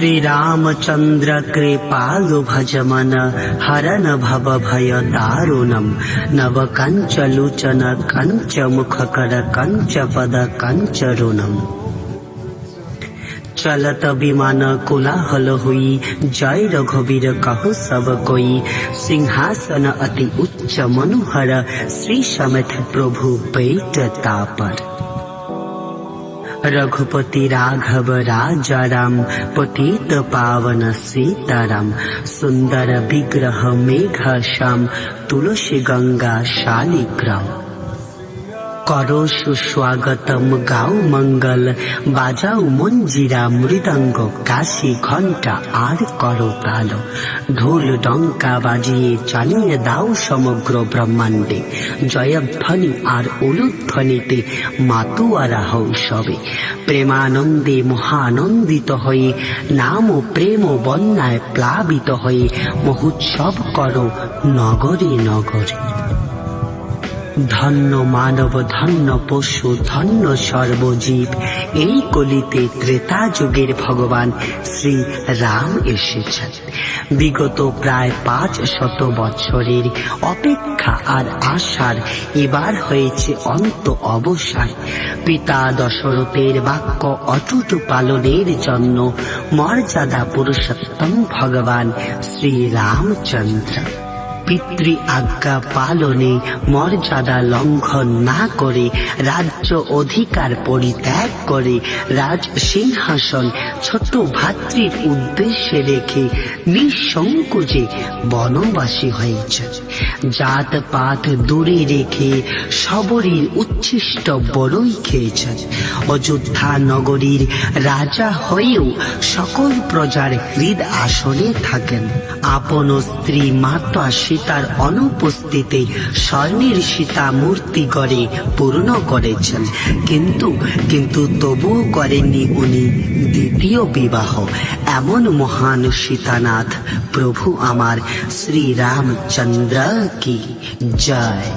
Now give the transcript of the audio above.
श्री रामचंद्र कृपालु भजमन हरन भव भय दारुणम नव कंच लोचन कंच मुखकर कंच पद कंच रुणम। चलत विमान कोलाहल हुई जय रघुवीर कहो सब कोई। सिंहासन अति उच्च मनोहर श्री समेत प्रभु बैठता पर। रघुपति राघव राजा राम पतित पावन सीताराम। सुंदर विग्रह मेघ श्याम तुलसी गंगा शालिग्राम। करो सुस्वागतम गाओ मंगल बाजाओ मंजीरा मृदंग काशी घंटा आर करो तालो। ढोल डंका बाजिए चालिए दाओ समग्र ब्रह्मांडे। जयध्वनि आर उलुध्वनिते मातुआरा हौ सबे। प्रेमानंदे महानंदित हये नाम प्रेम बन्याय प्लावित हये महोत्सव करो नगरे नगरे। धन्य मानव धन्य पशु धन्य सर्वजीव এই কলিতে ত্রেতা যুগের ভগবান শ্রী রাম এসেছেন। বিগত প্রায় 500 বছরের অপেক্ষা আর আশার এবার হয়েছে অন্ত অবসান। পিতা দশরথের বাক্য অটুট পালনের জন্য মর্যাদা পুরুষোত্তম ভগবান শ্রী রামচন্দ্র পিতৃ আজ্ঞা পালনে মর্যাদা লঙ্ঘন না করে রাজ্য অধিকার পরিত্যাগ করে রাজ সিংহাসন ছোট ভাতৃর উদ্দেশ্যে রেখে নিঃসংকোচে বনবাসী হয়েছে। জাত পাত দূরে রেখে সবরীর উচ্ছিষ্ট বড়ই খেয়েছেন। অযোধ্যা নগরীর রাজা হয়েও সকল প্রজার হৃদ আসনে থাকেন। আপন স্ত্রী মাতা সীতার অনুপস্থিতিতে স্বর্ণের সীতা মূর্তি গড়ে পূর্ণ করেছেন। কিন্তু তবুও করেননি উনি দ্বিতীয় বিবাহ। এমন মহান সীতানাথ প্রভু আমার শ্রী রামচন্দ্র কি জয়।